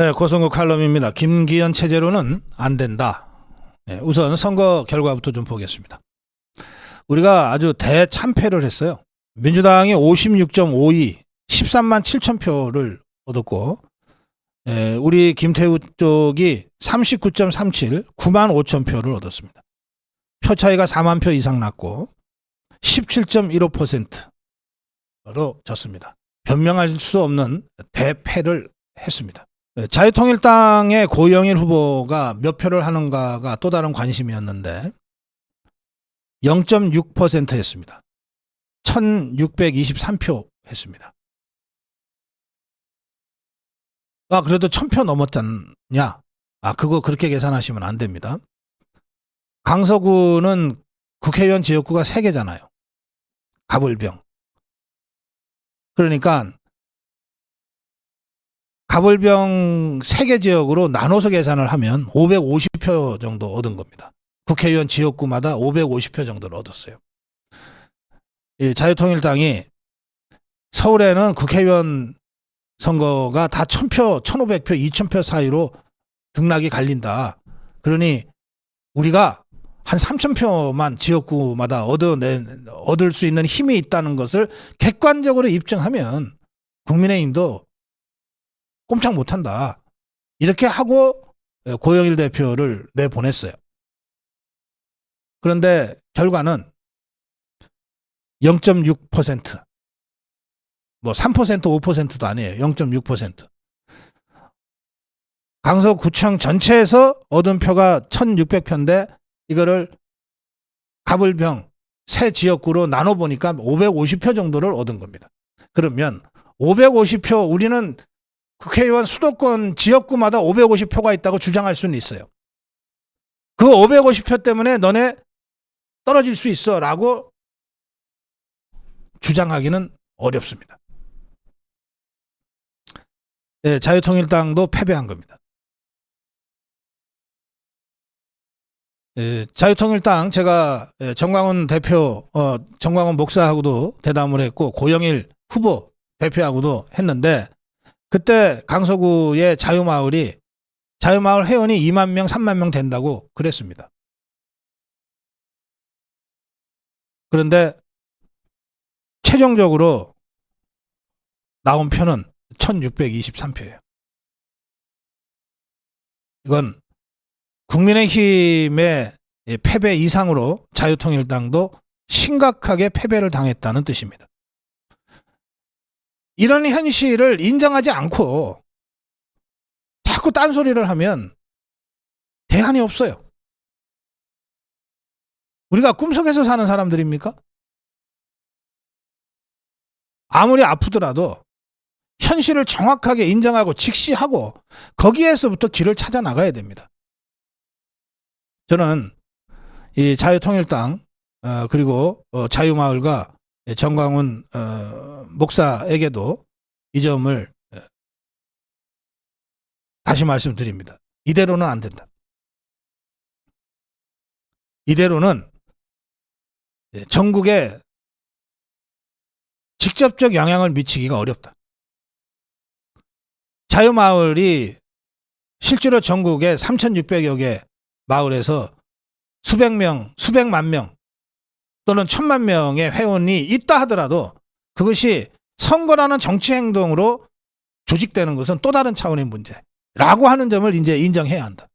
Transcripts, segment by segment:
네, 고성국 칼럼입니다. 김기현 체제로는 안 된다. 네, 우선 선거 결과부터 좀 보겠습니다. 우리가 아주 대참패를 했어요. 민주당이 56.52, 13만 7천 표를 얻었고, 우리 김태우 쪽이 39.37, 9만 5천 표를 얻었습니다. 표 차이가 4만 표 이상 났고 17.15%로 졌습니다. 변명할 수 없는 대패를 했습니다. 자유통일당의 고영일 후보가 몇 표를 하는가가 또 다른 관심이었는데 0.6% 했습니다. 1623표 했습니다. 그래도 1000표 넘었잖냐? 그거 그렇게 계산하시면 안 됩니다. 강서구는 국회의원 지역구가 3개잖아요. 가불병. 그러니까 가불병 3개 지역으로 나눠서 계산을 하면 550표 정도 얻은 겁니다. 국회의원 지역구마다 550표 정도를 얻었어요. 자유통일당이 서울에는 국회의원 선거가 다 1000표, 1500표, 2000표 사이로 등락이 갈린다. 그러니 우리가 한 3000표만 지역구마다 얻을 수 있는 힘이 있다는 것을 객관적으로 입증하면 국민의힘도 꼼짝 못한다. 이렇게 하고 고영일 대표를 내보냈어요. 그런데 결과는 0.6%. 뭐 3%, 5%도 아니에요. 0.6%. 강서구청 전체에서 얻은 표가 1600표인데 이거를 가불병 세 지역구로 나눠보니까 550표 정도를 얻은 겁니다. 그러면 550표, 우리는 국회의원 수도권 지역구마다 550표가 있다고 주장할 수는 있어요. 그 550표 때문에 너네 떨어질 수 있어 라고 주장하기는 어렵습니다. 네, 자유통일당도 패배한 겁니다. 자유통일당 제가 정광훈 대표, 정광훈 목사하고도 대담을 했고 고영일 후보 대표하고도 했는데 그때 강서구의 자유마을 회원이 2만 명, 3만 명 된다고 그랬습니다. 그런데 최종적으로 나온 표는 1623표예요. 이건 국민의힘의 패배 이상으로 자유통일당도 심각하게 패배를 당했다는 뜻입니다. 이런 현실을 인정하지 않고 자꾸 딴소리를 하면 대안이 없어요. 우리가 꿈속에서 사는 사람들입니까? 아무리 아프더라도 현실을 정확하게 인정하고 직시하고 거기에서부터 길을 찾아 나가야 됩니다. 저는 이 자유통일당 그리고 자유마을과 정광훈 목사에게도 이 점을 다시 말씀드립니다. 이대로는 안 된다. 이대로는 전국에 직접적 영향을 미치기가 어렵다. 자유마을이 실제로 전국에 3600여 개 마을에서 수백 명, 수백만 명 또는 1000만 명의 회원이 있다 하더라도 그것이 선거라는 정치 행동으로 조직되는 것은 또 다른 차원의 문제라고 하는 점을 이제 인정해야 한다.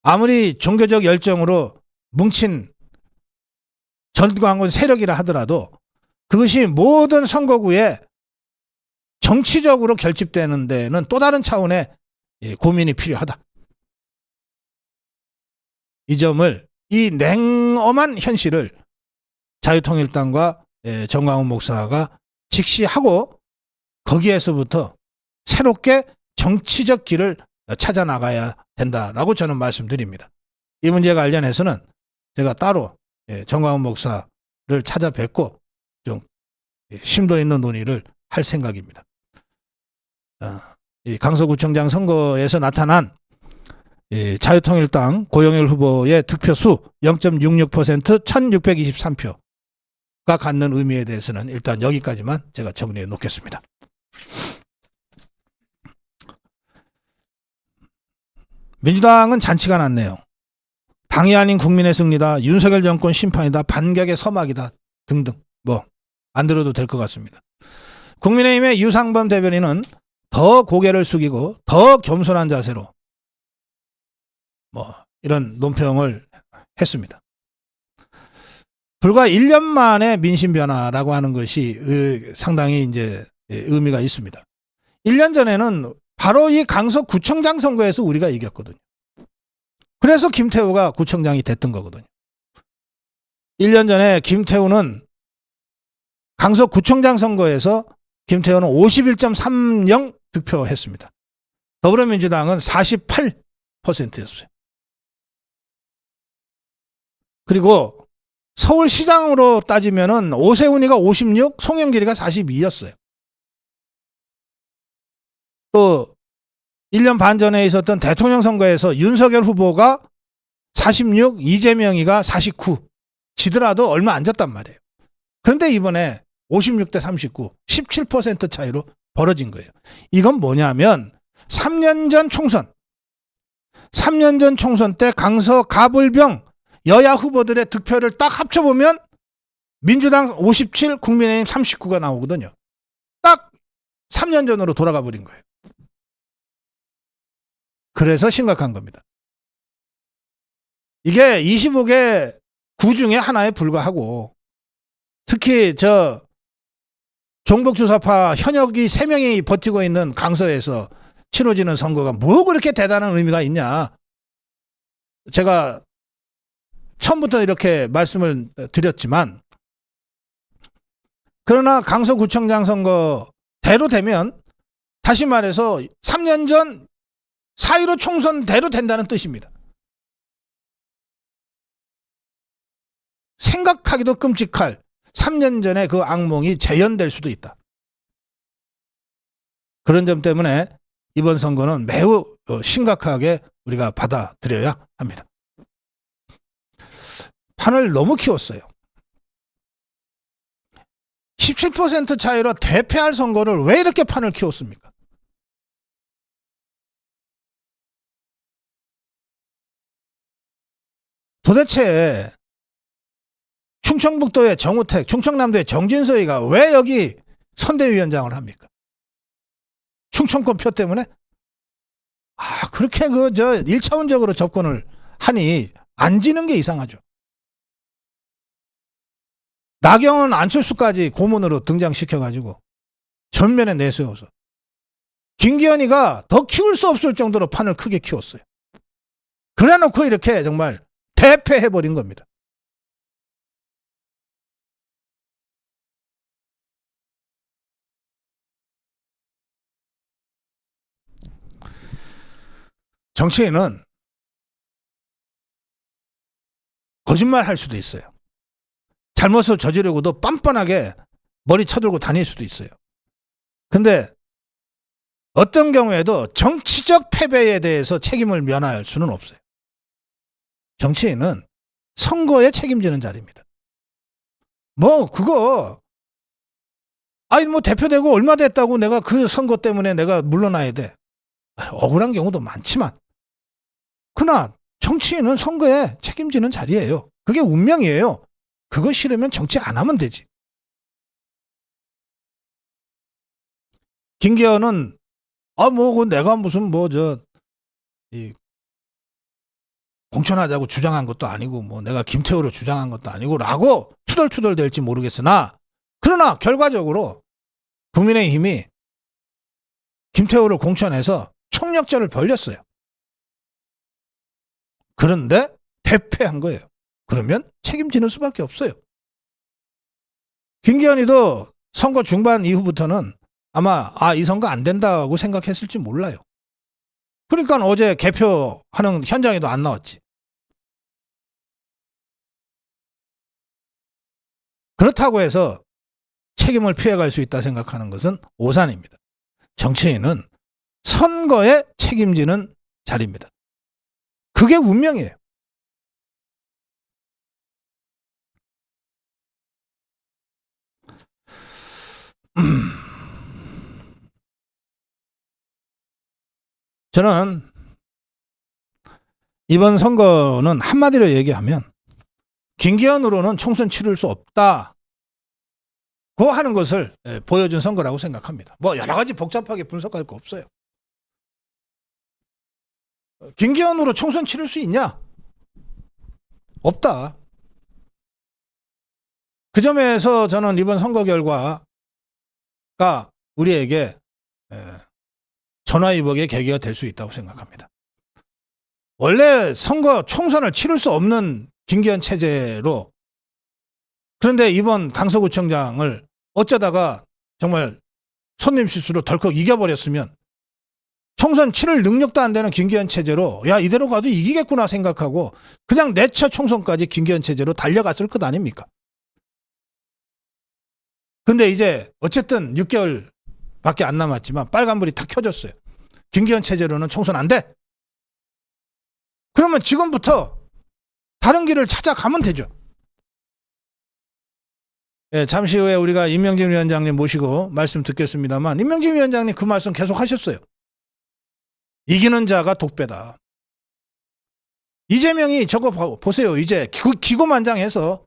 아무리 종교적 열정으로 뭉친 전광훈 세력이라 하더라도 그것이 모든 선거구에 정치적으로 결집되는 데는 또 다른 차원의 고민이 필요하다. 이 점을, 이 냉엄한 현실을 자유통일당과 정광훈 목사가 직시하고 거기에서부터 새롭게 정치적 길을 찾아 나가야 된다라고 저는 말씀드립니다. 이 문제 관련해서는 제가 따로 정광훈 목사를 찾아뵙고 좀 심도 있는 논의를 할 생각입니다. 이 강서구청장 선거에서 나타난 자유통일당 고영일 후보의 득표수 0.66% 1623표가 갖는 의미에 대해서는 일단 여기까지만 제가 정리해 놓겠습니다. 민주당은 잔치가 났네요. 당이 아닌 국민의 승리다. 윤석열 정권 심판이다. 반격의 서막이다. 등등. 뭐 안 들어도 될 것 같습니다. 국민의힘의 유상범 대변인은 더 고개를 숙이고 더 겸손한 자세로 뭐 이런 논평을 했습니다. 불과 1년 만에 민심 변화라고 하는 것이 상당히 이제 의미가 있습니다. 1년 전에는 바로 이 강서구청장 선거에서 우리가 이겼거든요. 그래서 김태우가 구청장이 됐던 거거든요. 1년 전에 김태우는 강서구청장 선거에서 김태우는 51.30 득표했습니다. 더불어민주당은 48%였어요. 그리고 서울시장으로 따지면은 오세훈이가 56, 송영길이가 42였어요. 또 1년 반 전에 있었던 대통령 선거에서 윤석열 후보가 46, 이재명이가 49. 지더라도 얼마 안 졌단 말이에요. 그런데 이번에 56대 39, 17% 차이로 벌어진 거예요. 이건 뭐냐면 3년 전 총선 때 강서 가불병 여야 후보들의 득표를 딱 합쳐보면 민주당 57, 국민의힘 39가 나오거든요. 딱 3년 전으로 돌아가 버린 거예요. 그래서 심각한 겁니다. 이게 25개 구 중에 하나에 불과하고 특히 종북주사파 현역이 3명이 버티고 있는 강서에서 치러지는 선거가 뭐 그렇게 대단한 의미가 있냐. 제가 처음부터 이렇게 말씀을 드렸지만 그러나 강서구청장 선거대로 되면 다시 말해서 3년 전 4.15 총선대로 된다는 뜻입니다. 생각하기도 끔찍할 3년 전에 그 악몽이 재현될 수도 있다. 그런 점 때문에 이번 선거는 매우 심각하게 우리가 받아들여야 합니다. 판을 너무 키웠어요. 17% 차이로 대패할 선거를 왜 이렇게 판을 키웠습니까? 도대체 충청북도의 정우택, 충청남도의 정진서이가 왜 여기 선대위원장을 합니까? 충청권 표 때문에? 그렇게 1차원적으로 접근을 하니 안 지는 게 이상하죠. 나경원 안철수까지 고문으로 등장시켜가지고 전면에 내세워서 김기현이가 더 키울 수 없을 정도로 판을 크게 키웠어요. 그래놓고 이렇게 정말 대패해버린 겁니다. 정치인은 거짓말 할 수도 있어요. 잘못을 저지르고도 뻔뻔하게 머리 쳐들고 다닐 수도 있어요. 근데 어떤 경우에도 정치적 패배에 대해서 책임을 면할 수는 없어요. 정치인은 선거에 책임지는 자리입니다. 대표되고 얼마 됐다고 내가 그 선거 때문에 내가 물러나야 돼. 억울한 경우도 많지만 그러나 정치인은 선거에 책임지는 자리예요. 그게 운명이에요. 그거 싫으면 정치 안 하면 되지. 김기현은 내가 무슨 공천하자고 주장한 것도 아니고 내가 김태우로 주장한 것도 아니고 라고 투덜투덜 될지 모르겠으나 그러나 결과적으로 국민의힘이 김태우를 공천해서 총력전을 벌였어요. 그런데 대패한 거예요. 그러면 책임지는 수밖에 없어요. 김기현이도 선거 중반 이후부터는 아마 이 선거 안 된다고 생각했을지 몰라요. 그러니까 어제 개표하는 현장에도 안 나왔지. 그렇다고 해서 책임을 피해갈 수 있다 생각하는 것은 오산입니다. 정치인은 선거에 책임지는 자리입니다. 그게 운명이에요. 저는 이번 선거는 한마디로 얘기하면 김기현으로는 총선 치를 수 없다. 고 하는 것을 보여준 선거라고 생각합니다. 뭐 여러 가지 복잡하게 분석할 거 없어요. 김기현으로 총선 치를 수 있냐? 없다. 그 점에서 저는 이번 선거 결과가 우리에게 전화위복의 계기가 될 수 있다고 생각합니다. 원래 선거 총선을 치를 수 없는 김기현 체제로, 그런데 이번 강서구청장을 어쩌다가 정말 손님 실수로 덜컥 이겨버렸으면 총선 치를 능력도 안 되는 김기현 체제로 야 이대로 가도 이기겠구나 생각하고 그냥 내차 총선까지 김기현 체제로 달려갔을 것 아닙니까? 근데 이제 어쨌든 6개월밖에 안 남았지만 빨간불이 탁 켜졌어요. 김기현 체제로는 총선 안 돼. 그러면 지금부터 다른 길을 찾아가면 되죠. 예, 잠시 후에 우리가 임명진 위원장님 모시고 말씀 듣겠습니다만 임명진 위원장님 그 말씀 계속 하셨어요. 이기는 자가 독배다. 이재명이 저거 보세요. 이제 기고만장해서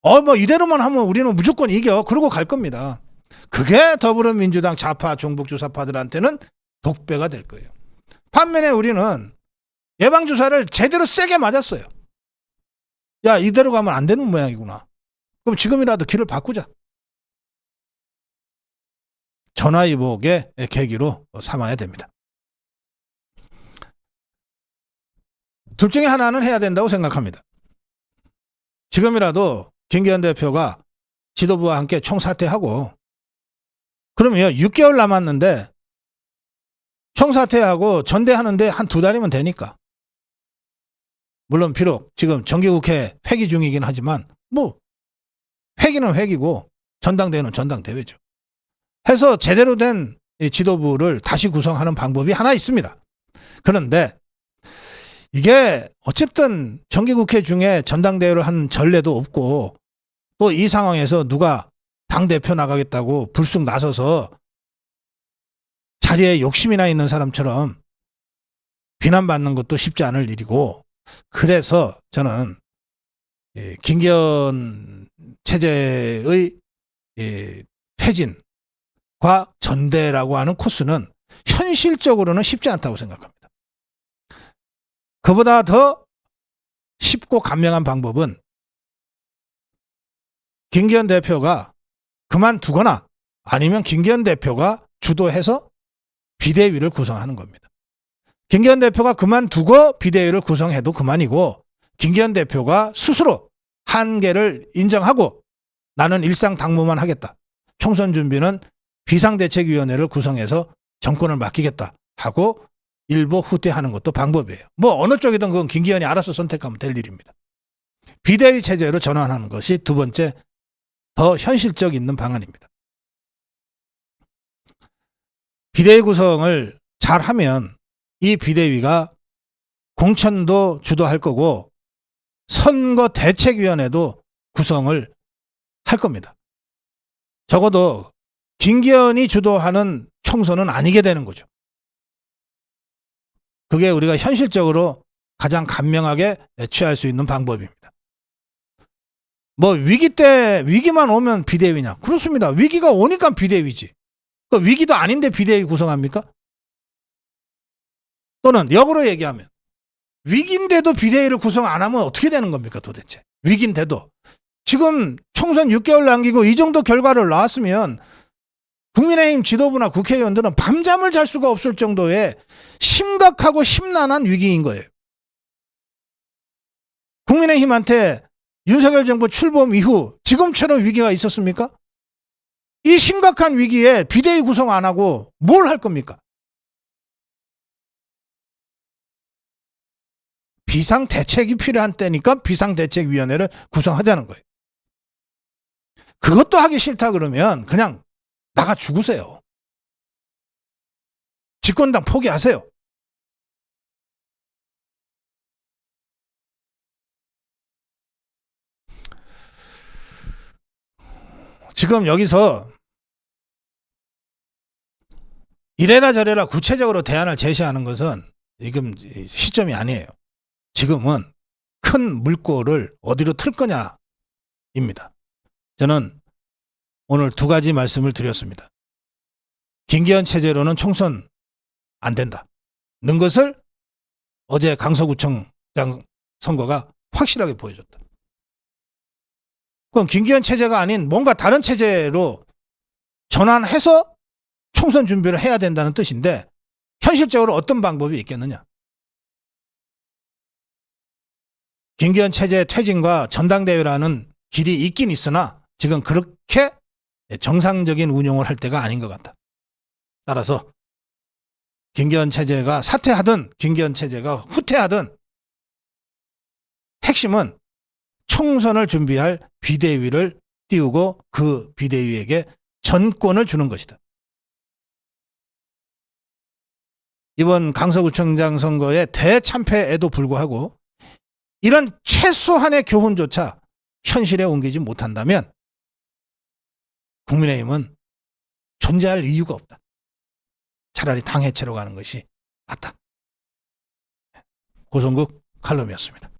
뭐 이대로만 하면 우리는 무조건 이겨. 그러고 갈 겁니다. 그게 더불어민주당 좌파 종북주사파들한테는 독배가 될 거예요. 반면에 우리는 예방주사를 제대로 세게 맞았어요. 야 이대로 가면 안 되는 모양이구나. 그럼 지금이라도 길을 바꾸자. 전화위복의 계기로 삼아야 됩니다. 둘 중에 하나는 해야 된다고 생각합니다. 지금이라도 김기현 대표가 지도부와 함께 총사퇴하고, 그러면 6개월 남았는데 총사퇴하고 전대하는데 한 2달이면 되니까. 물론 비록 지금 정기국회 회기 중이긴 하지만 뭐 회기는 회기고 전당대회는 전당대회죠. 해서 제대로 된 지도부를 다시 구성하는 방법이 하나 있습니다. 그런데 이게 어쨌든 정기국회 중에 전당대회를 한 전례도 없고 또 이 상황에서 누가 당대표 나가겠다고 불쑥 나서서 자리에 욕심이나 있는 사람처럼 비난받는 것도 쉽지 않을 일이고, 그래서 저는 김기현 체제의 퇴진과 전대라고 하는 코스는 현실적으로는 쉽지 않다고 생각합니다. 그보다 더 쉽고 간명한 방법은 김기현 대표가 그만두거나 아니면 김기현 대표가 주도해서 비대위를 구성하는 겁니다. 김기현 대표가 그만두고 비대위를 구성해도 그만이고, 김기현 대표가 스스로 한계를 인정하고 나는 일상 당무만 하겠다. 총선 준비는 비상대책위원회를 구성해서 정권을 맡기겠다 하고 일부 후퇴하는 것도 방법이에요. 뭐 어느 쪽이든 그건 김기현이 알아서 선택하면 될 일입니다. 비대위 체제로 전환하는 것이 두 번째 더 현실적 있는 방안입니다. 비대위 구성을 잘하면 이 비대위가 공천도 주도할 거고 선거대책위원회도 구성을 할 겁니다. 적어도 김기현이 주도하는 총선은 아니게 되는 거죠. 그게 우리가 현실적으로 가장 간명하게 취할 수 있는 방법입니다. 뭐 위기만 오면 비대위냐? 그렇습니다. 위기가 오니까 비대위지. 그 위기도 아닌데 비대위 구성합니까? 또는 역으로 얘기하면 위기인데도 비대위를 구성 안 하면 어떻게 되는 겁니까 도대체? 위기인데도. 지금 총선 6개월 남기고 이 정도 결과를 나왔으면 국민의힘 지도부나 국회의원들은 밤잠을 잘 수가 없을 정도의 심각하고 심란한 위기인 거예요. 국민의힘한테 윤석열 정부 출범 이후 지금처럼 위기가 있었습니까? 이 심각한 위기에 비대위 구성 안 하고 뭘 할 겁니까? 비상대책이 필요한 때니까 비상대책위원회를 구성하자는 거예요. 그것도 하기 싫다 그러면 그냥 나가 죽으세요. 집권당 포기하세요. 지금 여기서 이래라 저래라 구체적으로 대안을 제시하는 것은 지금 시점이 아니에요. 지금은 큰 물꼬를 어디로 틀 거냐입니다. 저는 오늘 두 가지 말씀을 드렸습니다. 김기현 체제로는 총선 안 된다. 는 것을 어제 강서구청장 선거가 확실하게 보여줬다. 그럼 김기현 체제가 아닌 뭔가 다른 체제로 전환해서 총선 준비를 해야 된다는 뜻인데 현실적으로 어떤 방법이 있겠느냐. 김기현 체제 퇴진과 전당대회라는 길이 있긴 있으나 지금 그렇게 정상적인 운용을 할 때가 아닌 것 같다. 따라서 김기현 체제가 사퇴하든 김기현 체제가 후퇴하든 핵심은 총선을 준비할 비대위를 띄우고 그 비대위에게 전권을 주는 것이다. 이번 강서구청장 선거의 대참패에도 불구하고 이런 최소한의 교훈조차 현실에 옮기지 못한다면 국민의힘은 존재할 이유가 없다. 차라리 당해체로 가는 것이 맞다. 고성국 칼럼이었습니다.